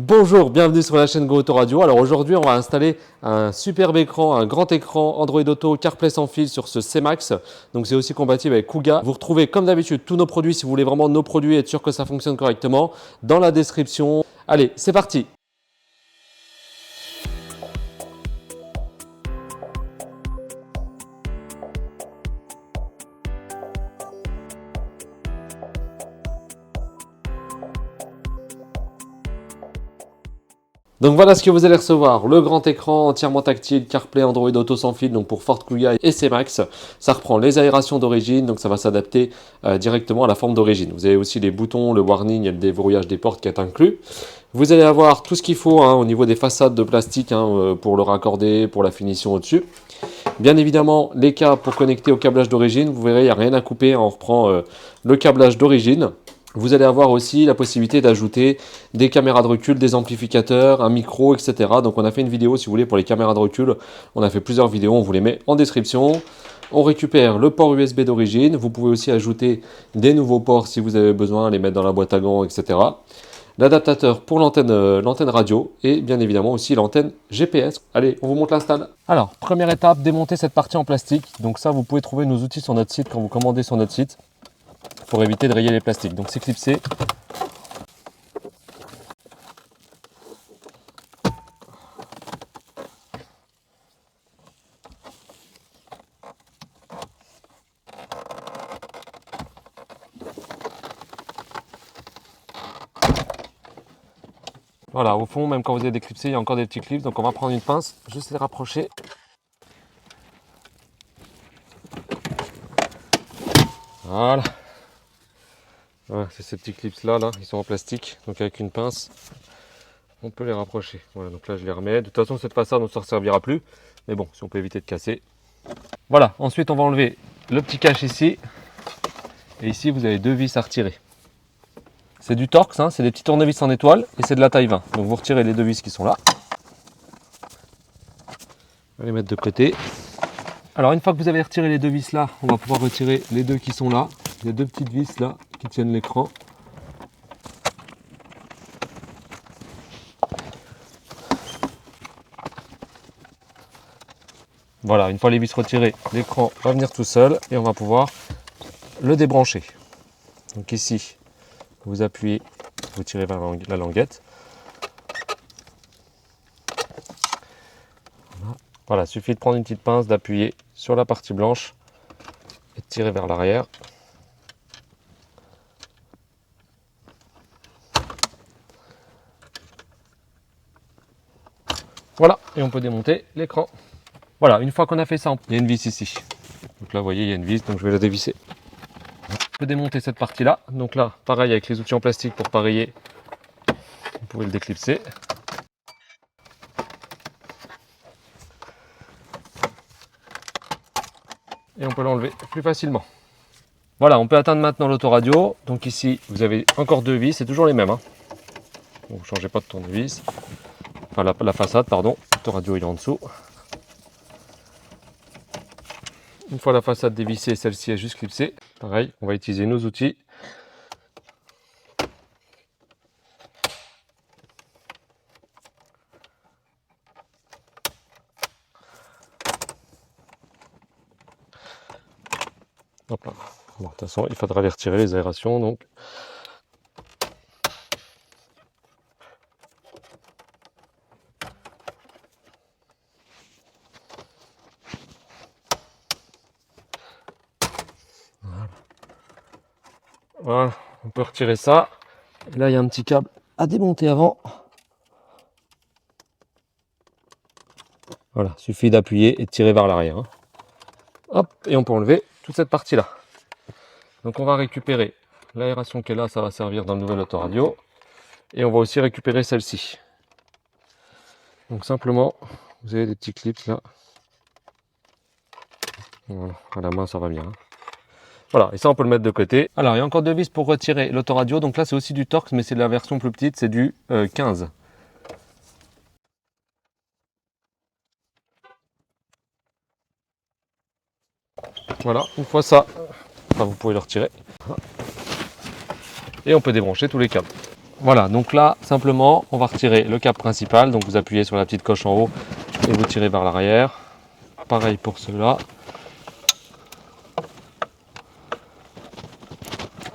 Bonjour, bienvenue sur la chaîne Go Autoradio. Alors aujourd'hui, on va installer un superbe écran, un grand écran Android Auto CarPlay sans fil sur ce C-Max. Donc c'est aussi compatible avec Kuga. Vous retrouvez comme d'habitude tous nos produits, si vous voulez vraiment nos produits et être sûr que ça fonctionne correctement, dans la description. Allez, c'est parti! Donc voilà ce que vous allez recevoir, le grand écran entièrement tactile, CarPlay, Android Auto sans fil, donc pour Ford Kuga et C-Max. Ça reprend les aérations d'origine, donc ça va s'adapter directement à la forme d'origine. Vous avez aussi les boutons, le warning et le déverrouillage des portes qui est inclus. Vous allez avoir tout ce qu'il faut au niveau des façades de plastique pour le raccorder, pour la finition au-dessus. Bien évidemment, les câbles pour connecter au câblage d'origine, vous verrez, il n'y a rien à couper, on reprend le câblage d'origine. Vous allez avoir aussi la possibilité d'ajouter des caméras de recul, des amplificateurs, un micro, etc. Donc on a fait une vidéo si vous voulez pour les caméras de recul. On a fait plusieurs vidéos, on vous les met en description. On récupère le port USB d'origine. Vous pouvez aussi ajouter des nouveaux ports si vous avez besoin, les mettre dans la boîte à gants, etc. L'adaptateur pour l'antenne radio et bien évidemment aussi l'antenne GPS. Allez, on vous montre l'install. Alors, première étape, démonter cette partie en plastique. Donc ça, vous pouvez trouver nos outils sur notre site quand vous commandez sur notre site, pour éviter de rayer les plastiques. Donc c'est clipsé. Voilà, au fond, même quand vous avez déclipsé, il y a encore des petits clips. Donc on va prendre une pince, juste les rapprocher. Voilà. Voilà, c'est ces petits clips là, ils sont en plastique. Donc avec une pince, on peut les rapprocher. Voilà, donc là je les remets. De toute façon, cette façade ne se servira plus. Mais bon, si on peut éviter de casser. Voilà, ensuite on va enlever le petit cache ici. Et ici, vous avez deux vis à retirer. C'est du Torx, c'est des petits tournevis en étoile et c'est de la taille 20. Donc vous retirez les deux vis qui sont là. On va les mettre de côté. Alors une fois que vous avez retiré les deux vis là, on va pouvoir retirer les deux qui sont là. Il y a deux petites vis là qui tiennent l'écran. Voilà, une fois les vis retirées, l'écran va venir tout seul et on va pouvoir le débrancher. Donc ici, vous appuyez, vous tirez vers la languette. Voilà, il suffit de prendre une petite pince, d'appuyer sur la partie blanche et de tirer vers l'arrière. Voilà, et on peut démonter l'écran. Voilà, une fois qu'on a fait ça, il y a une vis ici. Donc là, vous voyez, il y a une vis, donc je vais la dévisser. On peut démonter cette partie-là. Donc là, pareil, avec les outils en plastique pour pareiller, vous pouvez le déclipser. Et on peut l'enlever plus facilement. Voilà, on peut atteindre maintenant l'autoradio. Donc ici, vous avez encore deux vis, c'est toujours les mêmes. Vous ne changez pas de tournevis. Enfin, la façade, pardon. L'autoradio, il est en dessous. Une fois la façade dévissée, celle-ci est juste clipsée. Pareil, on va utiliser nos outils. Hop là. Bon, de toute façon, il faudra les retirer, les aérations. Donc. Voilà, on peut retirer ça. Et là, il y a un petit câble à démonter avant. Voilà, suffit d'appuyer et de tirer vers l'arrière. Hop, et on peut enlever toute cette partie-là. Donc on va récupérer l'aération qui est là, ça va servir dans le nouvel autoradio. Et on va aussi récupérer celle-ci. Donc simplement, vous avez des petits clips là. Voilà, à la main ça va bien. Voilà, et ça on peut le mettre de côté. Alors il y a encore deux vis pour retirer l'autoradio. Donc là c'est aussi du Torx, mais c'est de la version plus petite, c'est du 15. Voilà, une fois ça, vous pouvez le retirer. Et on peut débrancher tous les câbles. Voilà, donc là, simplement, on va retirer le câble principal. Donc vous appuyez sur la petite coche en haut et vous tirez vers l'arrière. Pareil pour ceux-là.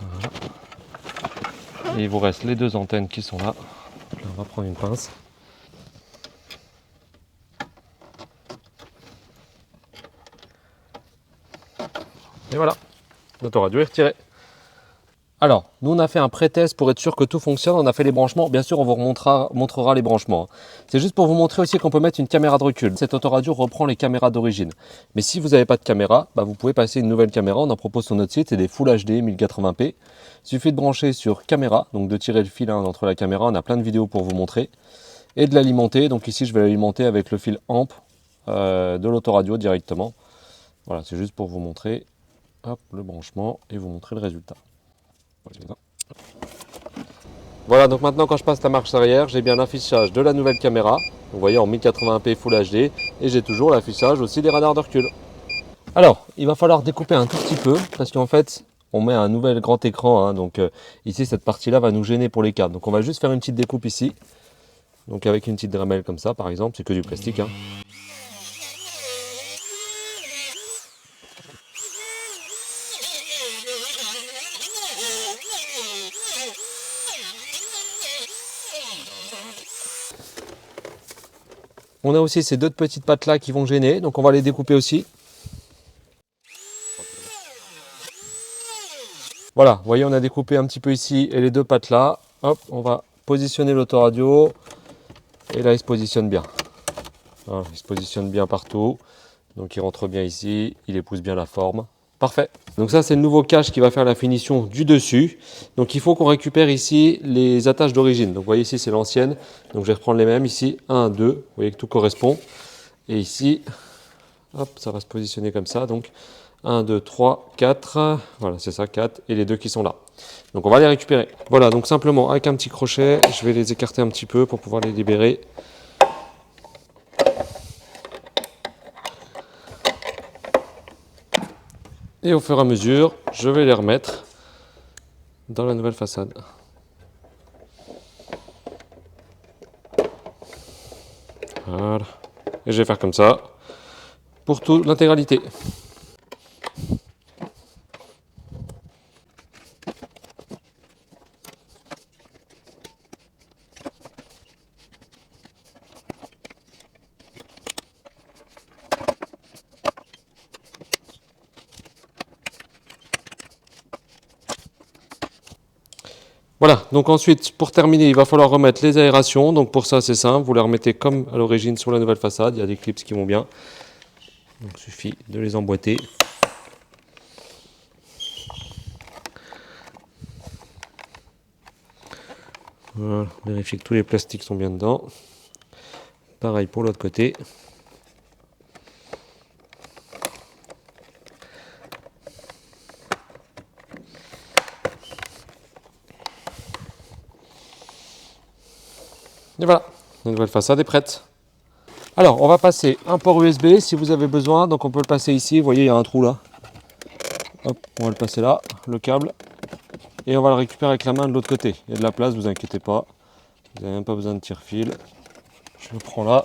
Voilà. Et il vous reste les deux antennes qui sont là. Là, on va prendre une pince. Et voilà, l'autoradio est retiré. Alors, nous on a fait un pré-test pour être sûr que tout fonctionne, on a fait les branchements, bien sûr on vous montrera les branchements. C'est juste pour vous montrer aussi qu'on peut mettre une caméra de recul. Cette autoradio reprend les caméras d'origine. Mais si vous n'avez pas de caméra, vous pouvez passer une nouvelle caméra, on en propose sur notre site, c'est des Full HD 1080p. Il suffit de brancher sur caméra, donc de tirer le fil entre la caméra, on a plein de vidéos pour vous montrer, et de l'alimenter. Donc ici je vais l'alimenter avec le fil AMP de l'autoradio directement. Voilà, c'est juste pour vous montrer le branchement et vous montrer le résultat. Voilà, donc maintenant quand je passe la marche arrière, j'ai bien l'affichage de la nouvelle caméra, vous voyez en 1080p Full HD, et j'ai toujours l'affichage aussi des radars de recul. Alors, il va falloir découper un tout petit peu, parce qu'en fait, on met un nouvel grand écran, donc ici cette partie-là va nous gêner pour les câbles. Donc on va juste faire une petite découpe ici, donc avec une petite Dremel comme ça par exemple, c'est que du plastique. On a aussi ces deux petites pattes là qui vont gêner, donc on va les découper aussi. Voilà, vous voyez on a découpé un petit peu ici et les deux pattes là. Hop, on va positionner l'autoradio et là il se positionne bien. Voilà, il se positionne bien partout, donc il rentre bien ici, il épouse bien la forme. Parfait. Donc ça c'est le nouveau cache qui va faire la finition du dessus. Donc il faut qu'on récupère ici les attaches d'origine. Donc vous voyez ici c'est l'ancienne. Donc je vais reprendre les mêmes ici. 1, 2. Vous voyez que tout correspond. Et ici, hop, ça va se positionner comme ça. Donc 1, 2, 3, 4. Voilà, c'est ça, 4. Et les deux qui sont là. Donc on va les récupérer. Voilà, donc simplement avec un petit crochet, je vais les écarter un petit peu pour pouvoir les libérer. Et au fur et à mesure, je vais les remettre dans la nouvelle façade. Voilà. Et je vais faire comme ça pour toute l'intégralité. Voilà, donc ensuite, pour terminer, il va falloir remettre les aérations. Donc pour ça, c'est simple, vous les remettez comme à l'origine sur la nouvelle façade. Il y a des clips qui vont bien. Donc il suffit de les emboîter. Voilà, vérifiez que tous les plastiques sont bien dedans. Pareil pour l'autre côté. Et voilà, la nouvelle façade est prête. Alors, on va passer un port USB si vous avez besoin. Donc on peut le passer ici, vous voyez, il y a un trou là. Hop, on va le passer là, le câble. Et on va le récupérer avec la main de l'autre côté. Il y a de la place, vous inquiétez pas. Vous n'avez même pas besoin de tire-fil. Je le prends là,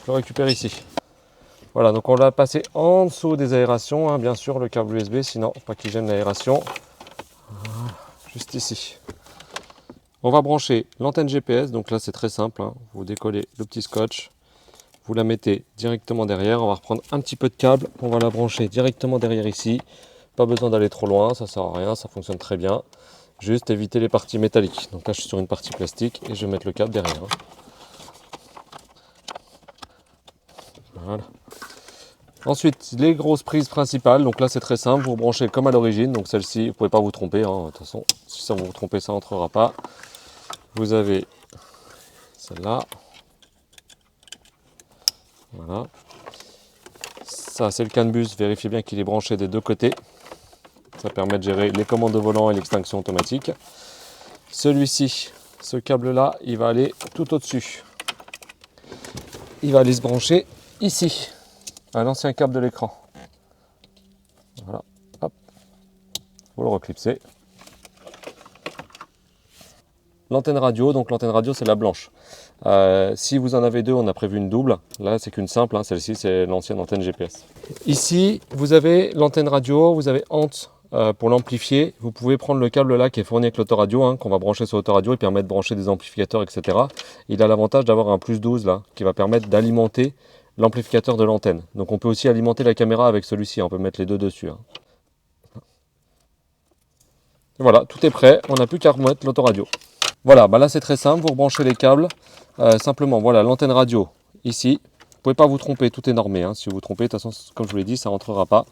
je le récupère ici. Voilà, donc on l'a passé en dessous des aérations, bien sûr, le câble USB, sinon pas qu'il gêne l'aération. Voilà, juste ici. On va brancher l'antenne GPS, donc là c'est très simple. Vous décollez le petit scotch, vous la mettez directement derrière. On va reprendre un petit peu de câble, on va la brancher directement derrière ici. Pas besoin d'aller trop loin, ça sert à rien, ça fonctionne très bien. Juste éviter les parties métalliques. Donc là je suis sur une partie plastique et je vais mettre le câble derrière. Voilà. Ensuite, les grosses prises principales, donc là c'est très simple, vous branchez comme à l'origine, donc celle-ci, vous ne pouvez pas vous tromper, de toute façon, si ça vous vous trompez, ça n'entrera pas. Vous avez celle-là, voilà. Ça c'est le CAN bus, vérifiez bien qu'il est branché des deux côtés, ça permet de gérer les commandes de volant et l'extinction automatique. Celui-ci, ce câble-là, il va aller tout au-dessus. Il va aller se brancher ici, à l'ancien câble de l'écran. Voilà, hop, vous le reclipsez. l'antenne radio. Donc l'antenne radio, c'est la blanche. Si vous en avez deux, on a prévu une double. Là, c'est qu'une simple. Hein. Celle-ci, c'est l'ancienne antenne GPS. Ici, vous avez l'antenne radio. Vous avez Ant pour l'amplifier. Vous pouvez prendre le câble là qui est fourni avec l'autoradio, hein, qu'on va brancher sur l'autoradio et permettre de brancher des amplificateurs, etc. Il a l'avantage d'avoir un plus 12 là, qui va permettre d'alimenter l'amplificateur de l'antenne. Donc on peut aussi alimenter la caméra avec celui-ci. On peut mettre les deux dessus. Hein. Voilà, tout est prêt. On n'a plus qu'à remettre l'autoradio. Voilà, bah là c'est très simple. Vous rebranchez les câbles. Simplement, voilà, l'antenne radio ici. Vous ne pouvez pas vous tromper, tout est normé. Hein. Si vous vous trompez, de toute façon, comme je vous l'ai dit, ça ne rentrera pas.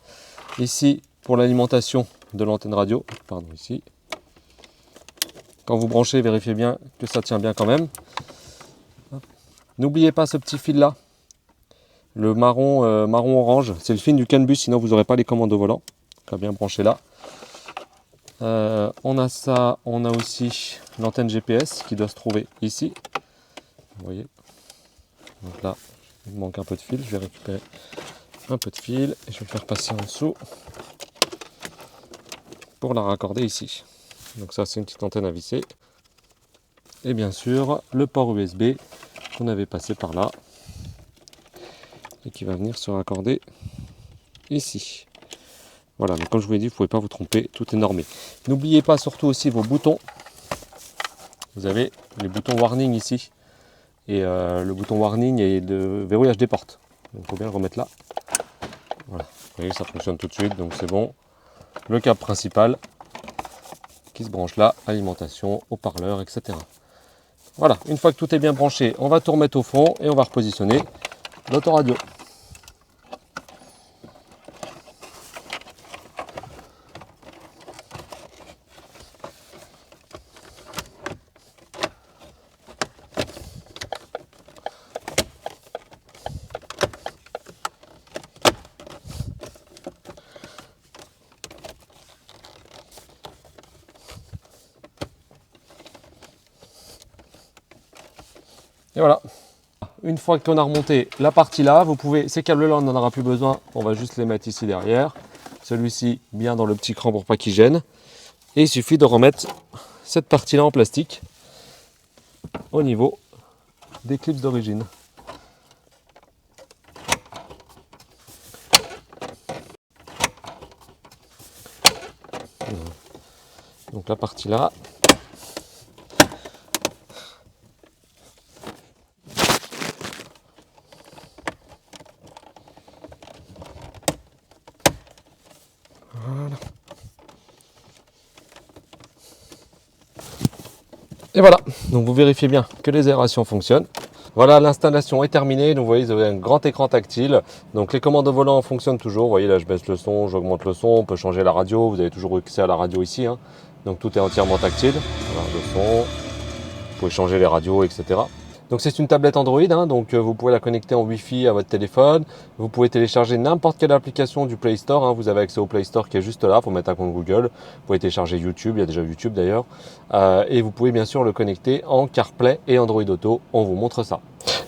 Ici, pour l'alimentation de l'antenne radio, pardon, ici. Quand vous branchez, vérifiez bien que ça tient bien quand même. N'oubliez pas ce petit fil là, le marron, marron orange, c'est le fil du CAN bus, sinon vous n'aurez pas les commandes au volant. On va bien brancher là. On a ça, on a aussi l'antenne GPS qui doit se trouver ici. Vous voyez. Donc là, il me manque un peu de fil, je vais récupérer un peu de fil et je vais le faire passer en dessous pour la raccorder ici. Donc ça, c'est une petite antenne à visser. Et bien sûr, le port USB qu'on avait passé par là et qui va venir se raccorder ici. Voilà, donc comme je vous l'ai dit, vous ne pouvez pas vous tromper, tout est normé. N'oubliez pas surtout aussi vos boutons. Vous avez les boutons warning ici. Et le bouton warning et le verrouillage des portes. Donc il faut bien le remettre là. Voilà, vous voyez, ça fonctionne tout de suite, donc c'est bon. Le câble principal qui se branche là, alimentation, haut-parleur, etc. Voilà, une fois que tout est bien branché, on va tout remettre au fond et on va repositionner l'autoradio. Et voilà, une fois qu'on a remonté la partie là, vous pouvez, ces câbles là on n'en aura plus besoin, on va juste les mettre ici derrière. Celui-ci bien dans le petit cran pour pas qu'il gêne. Et il suffit de remettre cette partie là en plastique au niveau des clips d'origine. Donc la partie là. Voilà. Et voilà, donc vous vérifiez bien que les aérations fonctionnent. Voilà, l'installation est terminée. Donc vous voyez, vous avez un grand écran tactile. Donc les commandes au volant fonctionnent toujours. Vous voyez là, je baisse le son, j'augmente le son. On peut changer la radio. Vous avez toujours accès à la radio ici. Hein. Donc tout est entièrement tactile. Voilà, le son. Vous pouvez changer les radios, etc. Donc c'est une tablette Android, hein, donc vous pouvez la connecter en Wi-Fi à votre téléphone. Vous pouvez télécharger n'importe quelle application du Play Store. Hein, vous avez accès au Play Store qui est juste là. Il faut mettre un compte Google. Vous pouvez télécharger YouTube. Il y a déjà YouTube d'ailleurs. Et vous pouvez bien sûr le connecter en CarPlay et Android Auto. On vous montre ça.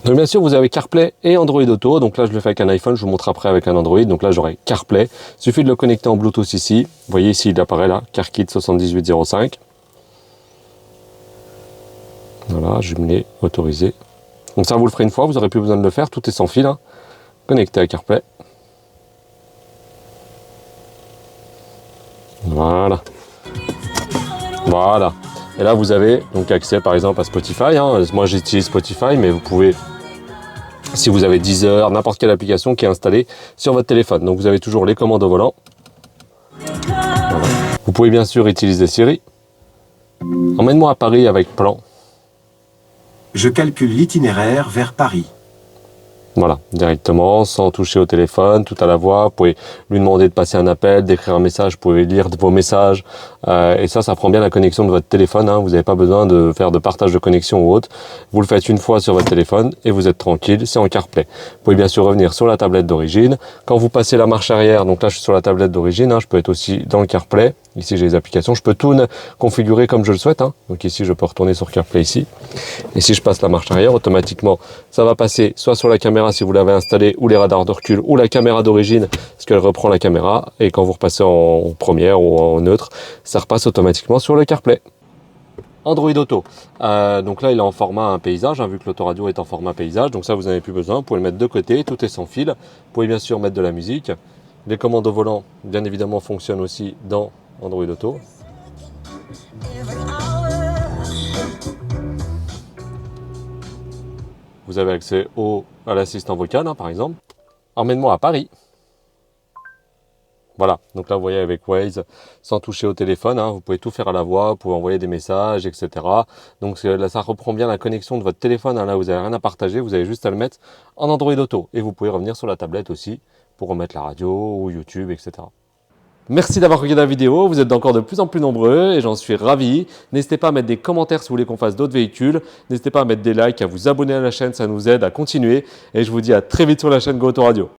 Donc bien sûr, vous avez CarPlay et Android Auto. Donc là, je le fais avec un iPhone. Je vous montre après avec un Android. Donc là, j'aurai CarPlay. Il suffit de le connecter en Bluetooth ici. Vous voyez ici, il apparaît là, CarKit 7805. Voilà, jumelé, autorisé. Donc ça, vous le ferez une fois, vous n'aurez plus besoin de le faire. Tout est sans fil, hein. Connecté à CarPlay. Voilà. Voilà. Et là, vous avez donc accès par exemple à Spotify. Hein. Moi, j'utilise Spotify, mais vous pouvez, si vous avez Deezer, n'importe quelle application qui est installée sur votre téléphone. Donc vous avez toujours les commandes au volant. Voilà. Vous pouvez bien sûr utiliser Siri. Emmène-moi à Paris avec plan. Je calcule l'itinéraire vers Paris. Voilà, directement, sans toucher au téléphone, tout à la voix. Vous pouvez lui demander de passer un appel, d'écrire un message, vous pouvez lire vos messages. Et ça prend bien la connexion de votre téléphone. Hein. Vous n'avez pas besoin de faire de partage de connexion ou autre. Vous le faites une fois sur votre téléphone et vous êtes tranquille, c'est en CarPlay. Vous pouvez bien sûr revenir sur la tablette d'origine. Quand vous passez la marche arrière, donc là je suis sur la tablette d'origine, hein, je peux être aussi dans le CarPlay. Ici j'ai les applications, je peux tout configurer comme je le souhaite. Hein. Donc ici je peux retourner sur CarPlay ici. Et si je passe la marche arrière, automatiquement ça va passer soit sur la caméra si vous l'avez installé, ou les radars de recul, ou la caméra d'origine, parce qu'elle reprend la caméra. Et quand vous repassez en première ou en neutre, ça repasse automatiquement sur le CarPlay. Android Auto. Donc là, il est en format paysage, hein, vu que l'autoradio est en format paysage. Donc ça, vous n'en avez plus besoin. Vous pouvez le mettre de côté. Tout est sans fil. Vous pouvez bien sûr mettre de la musique. Les commandes au volant, bien évidemment, fonctionnent aussi dans Android Auto. Vous avez accès à l'assistant vocal, hein, par exemple. Emmène-moi à Paris. Voilà, donc là vous voyez avec Waze, sans toucher au téléphone, hein, vous pouvez tout faire à la voix, vous pouvez envoyer des messages, etc. Donc là ça reprend bien la connexion de votre téléphone, hein, là vous n'avez rien à partager, vous avez juste à le mettre en Android Auto. Et vous pouvez revenir sur la tablette aussi pour remettre la radio ou YouTube, etc. Merci d'avoir regardé la vidéo, vous êtes encore de plus en plus nombreux et j'en suis ravi. N'hésitez pas à mettre des commentaires si vous voulez qu'on fasse d'autres véhicules. N'hésitez pas à mettre des likes, à vous abonner à la chaîne, ça nous aide à continuer. Et je vous dis à très vite sur la chaîne Go Autoradio.